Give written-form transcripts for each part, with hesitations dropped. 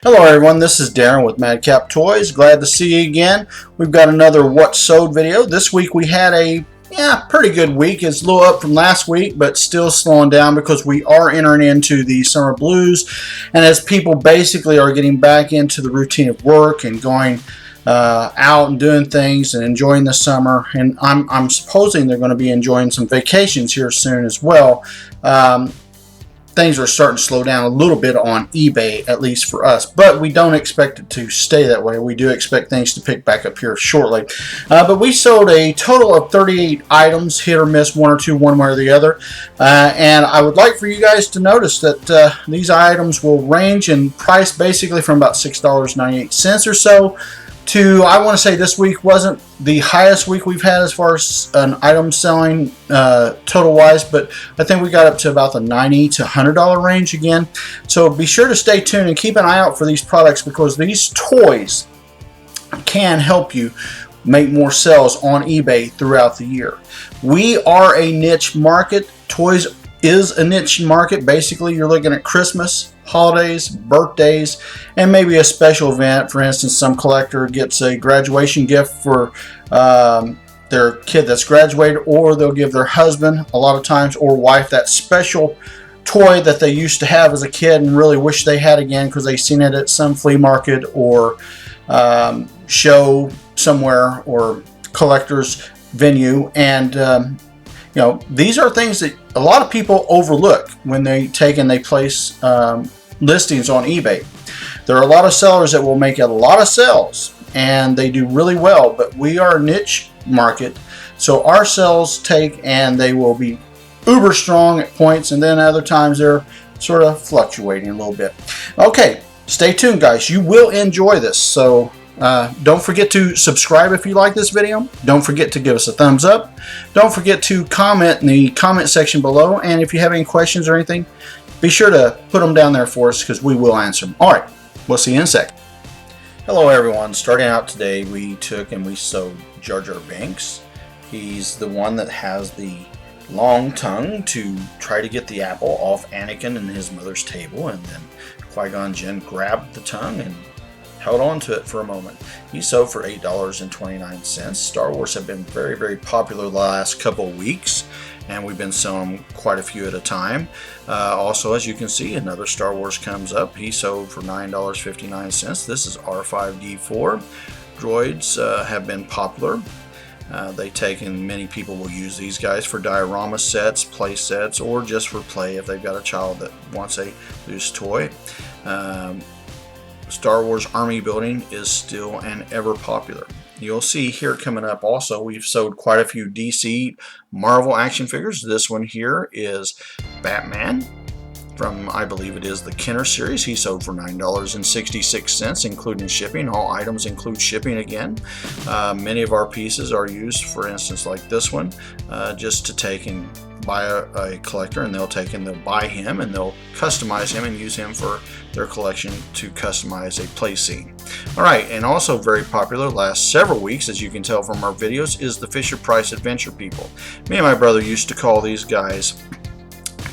Hello everyone, this is Darren with Madcap Toys. Glad to see you again. We've got another What Sewed video. This week we had a pretty good week. It's a little up from last week, but still slowing down because we are entering into the summer blues. And as people basically are getting back into the routine of work and going out and doing things and enjoying the summer, and I'm supposing they're going to be enjoying some vacations here soon as well. Things are starting to slow down a little bit on eBay, at least for us, but we don't expect it to stay that way. We do expect things to pick back up here shortly. But we sold a total of 38 items, hit or miss one or two, one way or the other. And I would like for you guys to notice that these items will range in price basically from about $6.98 or so to, I want to say this week wasn't the highest week we've had as far as an item selling total wise, but I think we got up to about the $90 to $100 range again. So be sure to stay tuned and keep an eye out for these products, because these toys can help you make more sales on eBay throughout the year. We are a niche market. Toys is a niche market. Basically, you're looking at Christmas, holidays, birthdays, and maybe a special event. For instance, some collector gets a graduation gift for their kid that's graduated, or they'll give their husband a lot of times, or wife, that special toy that they used to have as a kid and really wish they had again because they seen it at some flea market or show somewhere or collector's venue. And you know, these are things that a lot of people overlook when they take and they place listings on eBay. There are a lot of sellers that will make a lot of sales and they do really well, but we are a niche market, so our sales take and they will be uber strong at points, and then other times they're sort of fluctuating a little bit. Okay, stay tuned guys, you will enjoy this. So don't forget to subscribe if you like this video. Don't forget to give us a thumbs up. Don't forget to comment in the comment section below, and if you have any questions or anything, be sure to put them down there for us because we will answer them. Alright, we'll see you in a sec. Hello everyone, starting out today we took and we sewed Jar Jar Binks. He's the one that has the long tongue to try to get the apple off Anakin and his mother's table, and then Qui-Gon Jinn grabbed the tongue and held on to it for a moment. He sold for $8.29. Star Wars have been very, very popular the last couple of weeks, and we've been selling quite a few at a time. Also, as you can see, another Star Wars comes up. He sold for $9.59. This is R5D4. Droids have been popular. They take, and many people will use these guys for diorama sets, play sets, or just for play if they've got a child that wants a loose toy. Star Wars army building is still and ever popular. You'll see here coming up also, we've sold quite a few DC Marvel action figures. This one here is Batman from, I believe it is the Kenner series. He sold for $9.66, including shipping. All items include shipping again. Many of our pieces are used, for instance, like this one, just to take and buy a collector, and they'll take and they'll buy him and they'll customize him and use him for their collection to customize a play scene. Alright, and also very popular last several weeks, as you can tell from our videos, is the Fisher-Price Adventure People. Me and my brother used to call these guys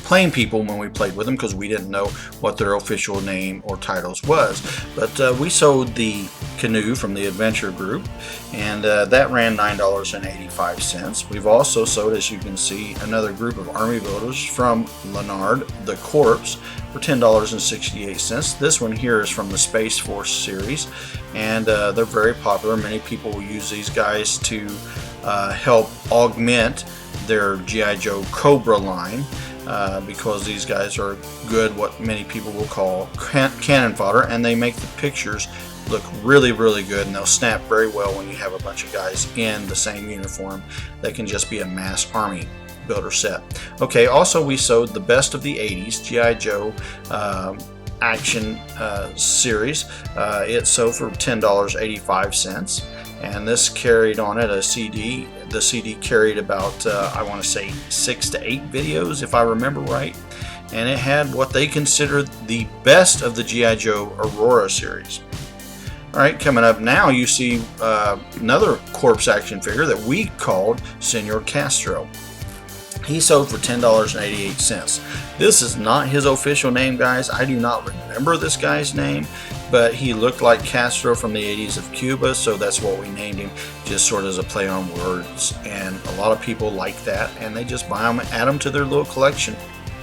Plain People when we played with them because we didn't know what their official name or titles was. But we sold the canoe from the Adventure Group, and that ran $9.85. We've also sold, as you can see, another group of army builders from Leonard the Corpse for $10.68. This one here is from the Space Force series, and they're very popular. Many people will use these guys to help augment their G.I. Joe Cobra line. Because these guys are good, what many people will call cannon fodder, and they make the pictures look really, really good, and they'll snap very well when you have a bunch of guys in the same uniform. They can just be a mass army builder set. Okay, also we sewed the best of the 80s G.I. Joe action series. It sold for $10.85, and this carried on it a CD. The CD carried about, I want to say 6 to 8 videos, if I remember right, and it had what they considered the best of the G.I. Joe Aurora series. Alright, coming up now you see another corpse action figure that we called Senor Castro. He sold for $10.88. This is not his official name, guys. I do not remember this guy's name. but he looked like Castro from the 80s of Cuba, so that's what we named him, just sort of as a play on words. And a lot of people like that, and they just buy them and add them to their little collection.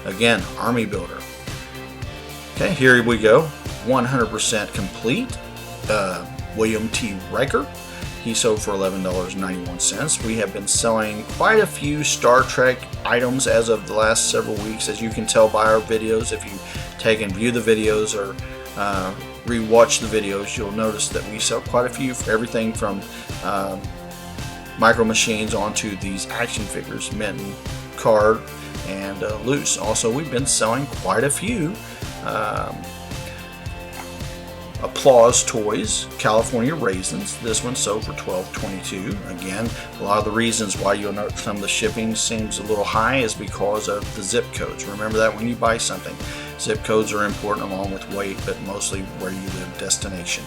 Again, Army Builder. Okay, here we go. 100% complete. William T. Riker. He sold for $11.91. We have been selling quite a few Star Trek items as of the last several weeks, as you can tell by our videos. If you take and view the videos or rewatch the videos, you'll notice that we sell quite a few, for everything from Micro Machines onto these action figures, mint, card, and loose. Also, we've been selling quite a few Applause Toys, California Raisins. This one sold for $12.22. Again, a lot of the reasons why you'll note some of the shipping seems a little high is because of the zip codes. Remember that when you buy something. Zip codes are important along with weight, but mostly where you live, destination.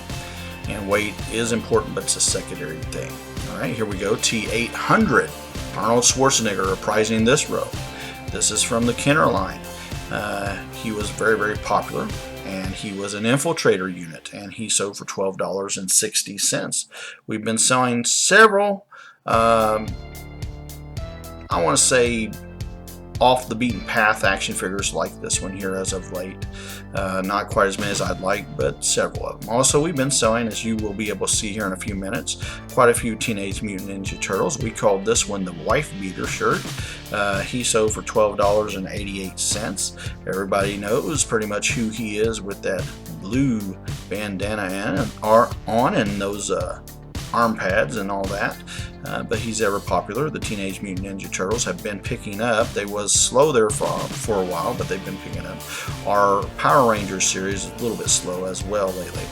And weight is important, but it's a secondary thing. Alright, here we go. T800. Arnold Schwarzenegger reprising this row. This is from the Kenner line. He was very, very popular, and he was an infiltrator unit, and he sold for $12.60. We've been selling several, I want to say, off the beaten path action figures like this one here as of late. Not quite as many as I'd like, but several of them. Also, we've been selling, as you will be able to see here in a few minutes, quite a few Teenage Mutant Ninja Turtles. We called this one the Wife Beater shirt. He sold for $12.88. Everybody knows pretty much who he is with that blue bandana on and those arm pads and all that, but he's ever popular. The Teenage Mutant Ninja Turtles have been picking up. They was slow there for a while, but they've been picking up. Our Power Rangers series is a little bit slow as well lately.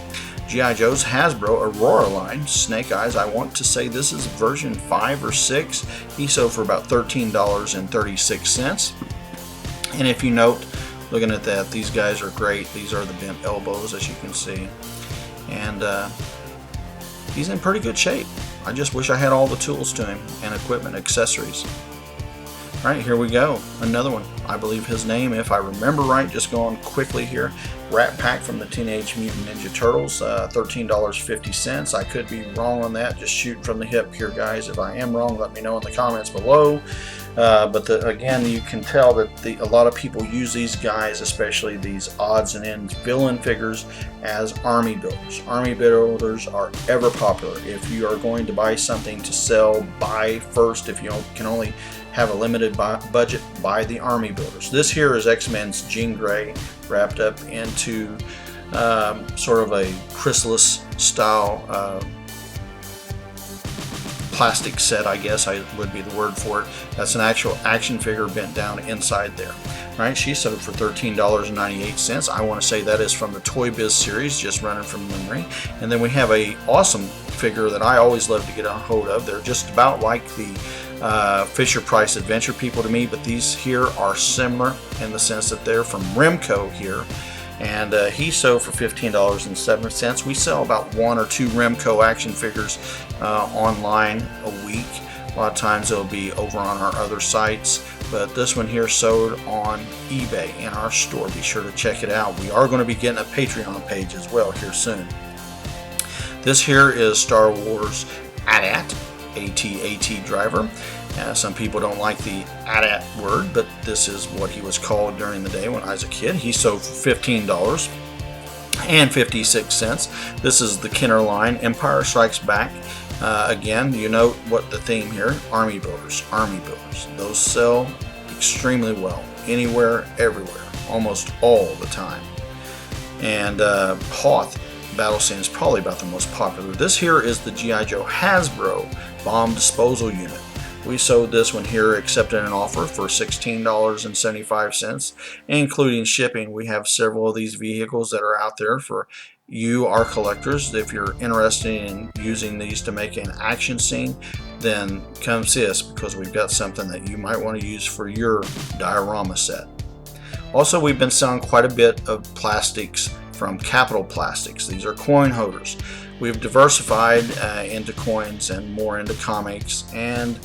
G.I. Joe's Hasbro Aurora line, Snake Eyes, I want to say this is version 5 or 6. He sold for about $13.36. And if you note, looking at that, these guys are great. These are the bent elbows, as you can see. And he's in pretty good shape. I just wish I had all the tools to him and equipment, accessories. Alright, here we go. Another one. I believe his name, if I remember right, just going quickly here. Rat Pack from the Teenage Mutant Ninja Turtles, $13.50. I could be wrong on that. Just shooting from the hip here, guys. If I am wrong, let me know in the comments below. But again, you can tell that a lot of people use these guys, especially these odds and ends villain figures, as army builders. Army builders are ever popular. If you are going to buy something to sell, buy first. If you can only have a limited budget, buy the army builders. This here is X-Men's Jean Grey wrapped up into sort of a chrysalis style plastic set, I guess would be the word for it. That's an actual action figure bent down inside there. Right, she sold for $13.98. I want to say that is from the Toy Biz series, just running from memory. And then we have a awesome figure that I always love to get a hold of. They're just about like the Fisher Price Adventure people to me, but these here are similar in the sense that they're from Remco here. And he sold for $15.07. We sell about 1 or 2 Remco action figures online a week. A lot of times it'll be over on our other sites, but this one here sold on eBay in our store. Be sure to check it out. We are going to be getting a Patreon page as well here soon. This here is Star Wars AT-AT, AT-AT driver. Some people don't like the AT-AT word, but this is what he was called during the day when I was a kid. He sold for $15.56. This is the Kenner line, Empire Strikes Back. Again, you note what the theme here, Army Builders, Army Builders. Those sell extremely well, anywhere, everywhere, almost all the time. And Hoth Battle Scene is probably about the most popular. This here is the G.I. Joe Hasbro bomb disposal unit. We sold this one here, accepted an offer for $16.75, including shipping. We have several of these vehicles that are out there for you, our collectors. If you're interested in using these to make an action scene, then come see us, because we've got something that you might want to use for your diorama set. Also, we've been selling quite a bit of plastics from Capital Plastics. These are coin holders. We've diversified into coins and more into comics and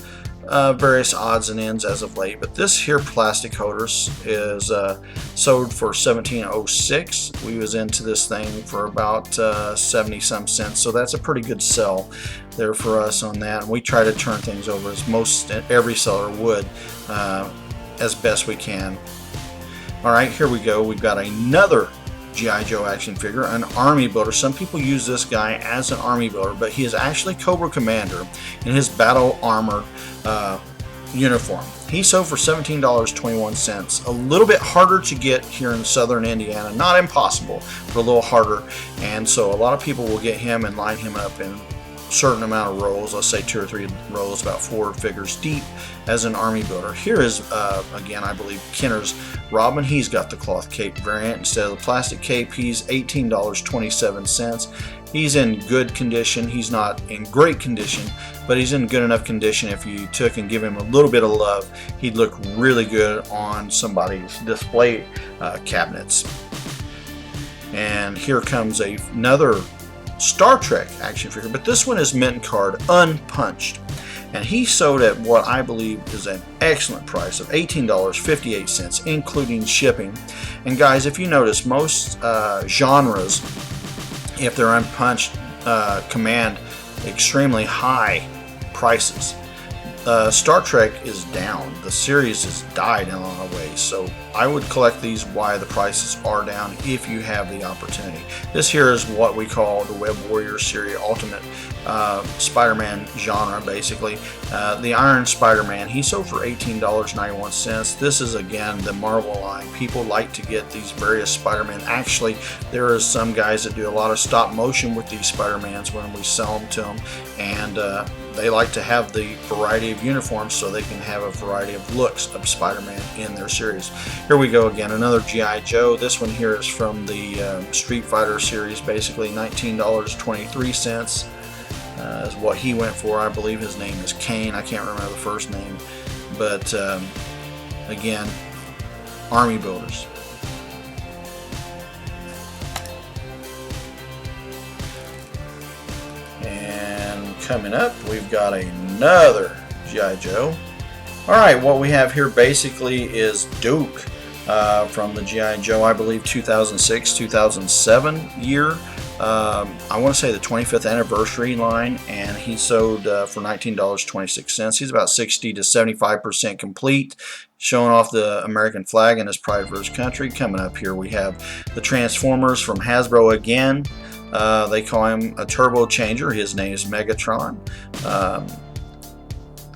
various odds and ends as of late. But this here plastic holders is sold for $17.06. We was into this thing for about 70 some cents, so that's a pretty good sell there for us on that. And we try to turn things over as most every seller would, as best we can. Alright, here we go. We've got another G.I. Joe action figure, an army builder. Some people use this guy as an army builder, but he is actually Cobra Commander in his battle armor uniform. He sold for $17.21. A little bit harder to get here in southern Indiana. Not impossible, but a little harder. And so a lot of people will get him and line him up in certain amount of rolls, let's say 2 or 3 rolls, about 4 figures deep, as an army builder. Here is again, I believe, Kenner's Robin. He's got the cloth cape variant instead of the plastic cape. He's $18.27. He's in good condition. He's not in great condition, but he's in good enough condition. If you took and give him a little bit of love, he'd look really good on somebody's display cabinets. And here comes another Star Trek action figure, but this one is mint card, unpunched, and he sold at what I believe is an excellent price of $18.58, including shipping. And guys, if you notice, most genres, if they're unpunched, command extremely high prices. Star Trek is down. The series has died in a lot of ways, so I would collect these while the prices are down if you have the opportunity. This here is what we call the Web Warrior series, Ultimate Spider-Man genre, basically. The Iron Spider-Man, he sold for $18.91. This is, again, the Marvel line. People like to get these various Spider-Man. Actually, there is some guys that do a lot of stop motion with these Spider-Mans when we sell them to them, and they like to have the variety of uniforms so they can have a variety of looks of Spider-Man in their series. Here we go again, another G.I. Joe. This one here is from the Street Fighter series, basically $19.23 is what he went for. I believe his name is Kane. I can't remember the first name, but again, army builders. And coming up, we've got another G.I. Joe. Alright, what we have here basically is Duke from the G.I. Joe, I believe 2006-2007 year. I want to say the 25th anniversary line, and he sold for $19.26. He's about 60 to 75% complete, showing off the American flag and his pride for his country. Coming up here, we have the Transformers from Hasbro again. They call him a turbo changer. His name is Megatron.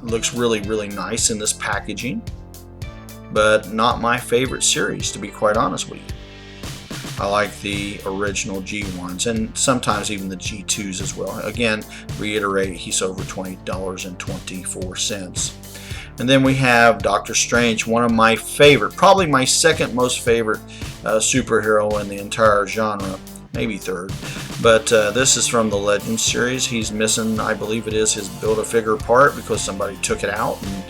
Looks really, really nice in this packaging, but not my favorite series, to be quite honest with you. I like the original G1s and sometimes even the G2s as well. Again, reiterate, he's over $20.24. And then we have Doctor Strange, one of my favorite, probably my second most favorite superhero in the entire genre. Maybe third, but this is from the Legends series. He's missing, I believe it is his Build-A-Figure part because somebody took it out and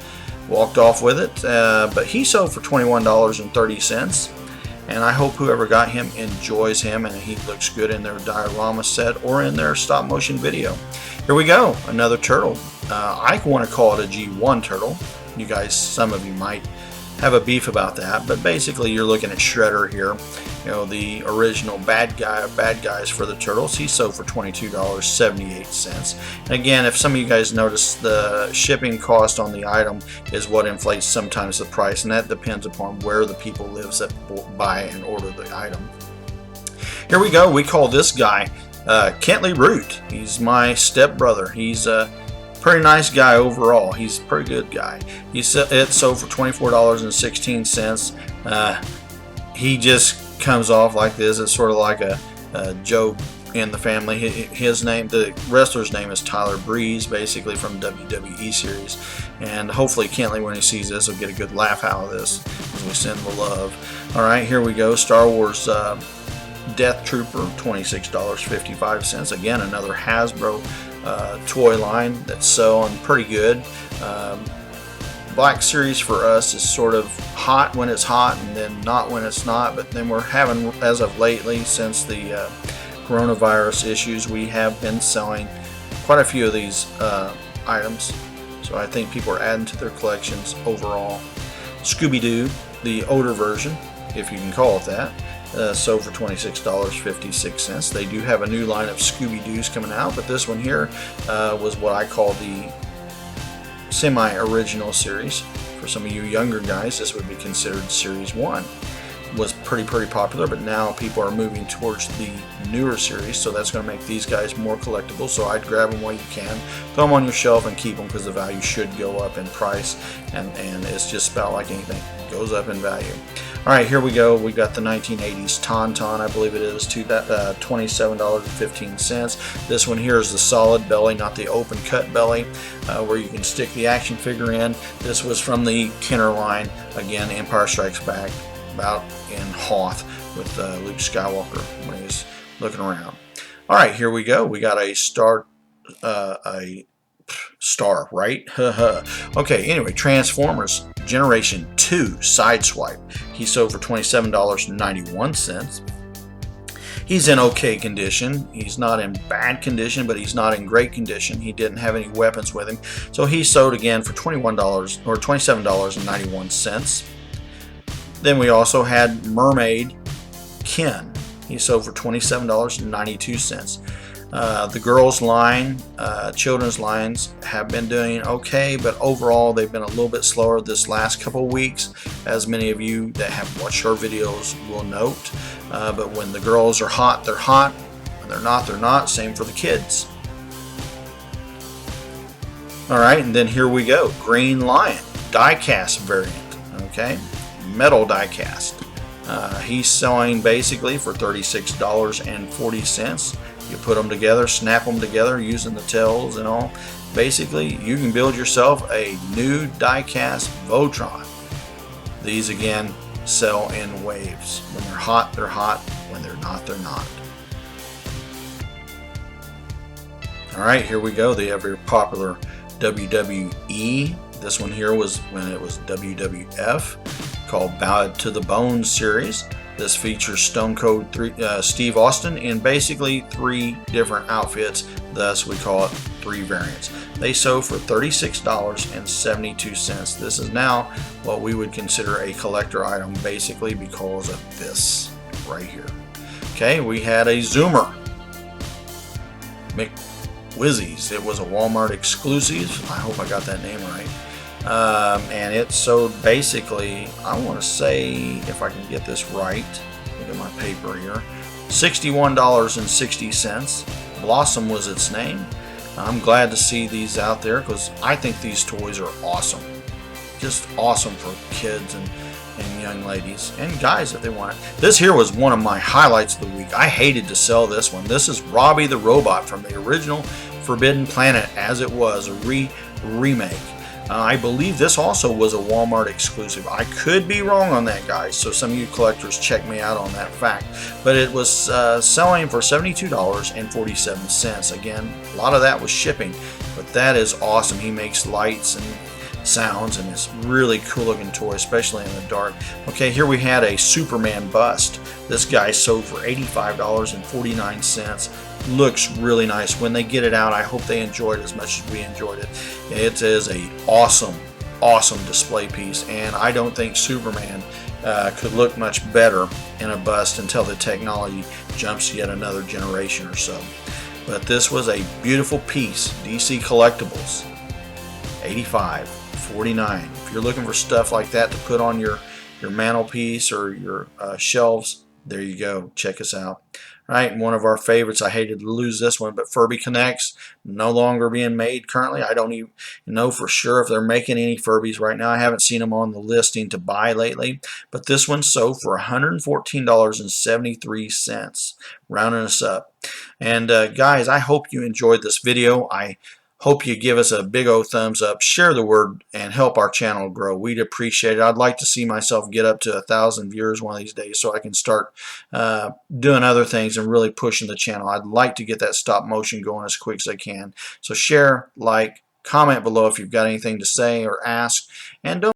walked off with it, but he sold for $21.30, and I hope whoever got him enjoys him and he looks good in their diorama set or in their stop motion video. Here we go, another turtle. I want to call it a G1 turtle. You guys, some of you might have a beef about that, but basically you're looking at Shredder here. You know, the original bad guys for the Turtles. He sold for $22.78. And again, if some of you guys notice, the shipping cost on the item is what inflates sometimes the price, and that depends upon where the people live that buy and order the item. Here we go. We call this guy Kentley Root. He's my stepbrother. He's a pretty nice guy overall. He's a pretty good guy. It sold for $24.16. He just comes off like this. It's sort of like a Joe in the family. His name, the wrestler's name, is Tyler Breeze, basically from WWE series. And hopefully Kentley, when he sees this, will get a good laugh out of this as we send the love. All right, here we go. Star Wars Death Trooper, $26.55. Again, another Hasbro toy line that's selling pretty good. Black series for us is sort of hot when it's hot and then not when it's not, but then we're having, as of lately, since the coronavirus issues, we have been selling quite a few of these items. So I think people are adding to their collections overall. Scooby-Doo, the older version, if you can call it that, sold for $26.56. They do have a new line of Scooby-Doos coming out, but this one here was what I call the semi-original series. For some of you younger guys, this would be considered Series 1. Was pretty popular, but now people are moving towards the newer series, so that's going to make these guys more collectible. So I'd grab them while you can, throw them on your shelf and keep them, because the value should go up in price, and it's just about like anything, it goes up in value. Alright, here we go. We got the 1980s Tauntaun, I believe it is, $27.15. This one here is the solid belly, not the open cut belly, where you can stick the action figure in. This was from the Kenner line, again, Empire Strikes Back, about in Hoth with Luke Skywalker when he's looking around. Alright, here we go. We got a star, right? Okay, anyway, Transformers Generation 2 Sideswipe. He sold for $27.91. He's in okay condition. He's not in bad condition, but he's not in great condition. He didn't have any weapons with him. So he sold again for $21 or $27.91. Then we also had Mermaid Ken. He sold for $27.92. The girls line, children's lines have been doing okay, but overall they've been a little bit slower this last couple of weeks, as many of you that have watched our videos will note. But when the girls are hot, they're hot. When they're not, they're not. Same for the kids. Alright, and then here we go. Green Lion, die-cast variant. Okay, metal die-cast. He's selling basically for $36.40. You put them together, snap them together using the tails and all. Basically, you can build yourself a new die-cast Voltron. These again sell in waves. When they're hot, they're hot. When they're not, they're not. Alright, here we go. The ever popular WWE. This one here was when it was WWF, called Bowed to the Bone series. This features Stone Cold Steve Austin in basically 3 different outfits, thus we call it 3 variants. They sold for $36.72. This is now what we would consider a collector item, basically because of this right here. Okay, we had a Zoomer McWizzies. It was a Walmart exclusive. I hope I got that name right. And it sold basically, I want to say, if I can get this right, look at my paper here, $61.60. Blossom was its name. I'm glad to see these out there because I think these toys are awesome. Just awesome for kids and young ladies and guys if they want it. This here was one of my highlights of the week. I hated to sell this one. This is Robbie the Robot from the original Forbidden Planet, as it was a remake. I believe this also was a Walmart exclusive. I could be wrong on that, guys, so some of you collectors check me out on that fact. But it was selling for $72.47. Again, a lot of that was shipping, but that is awesome. He makes lights and sounds, and it's really cool looking toy, especially in the dark. Okay, here we had a Superman bust. This guy sold for $85.49. Looks really nice. When they get it out, I hope they enjoy it as much as we enjoyed it. It is a awesome display piece, and I don't think Superman could look much better in a bust until the technology jumps yet another generation or so. But this was a beautiful piece. DC Collectibles, $85.49. If you're looking for stuff like that to put on your mantelpiece or your shelves, there you go. Check us out. Right, and one of our favorites, I hated to lose this one, but Furby Connects, no longer being made currently. I don't even know for sure if they're making any Furbies right now. I haven't seen them on the listing to buy lately, but this one sold for $114.73, rounding us up. And guys, I hope you enjoyed this video. I hope you give us a big old thumbs up, share the word, and help our channel grow. We'd appreciate it. I'd like to see myself get up to 1,000 viewers one of these days so I can start doing other things and really pushing the channel. I'd like to get that stop motion going as quick as I can. So share, like, comment below if you've got anything to say or ask, and don't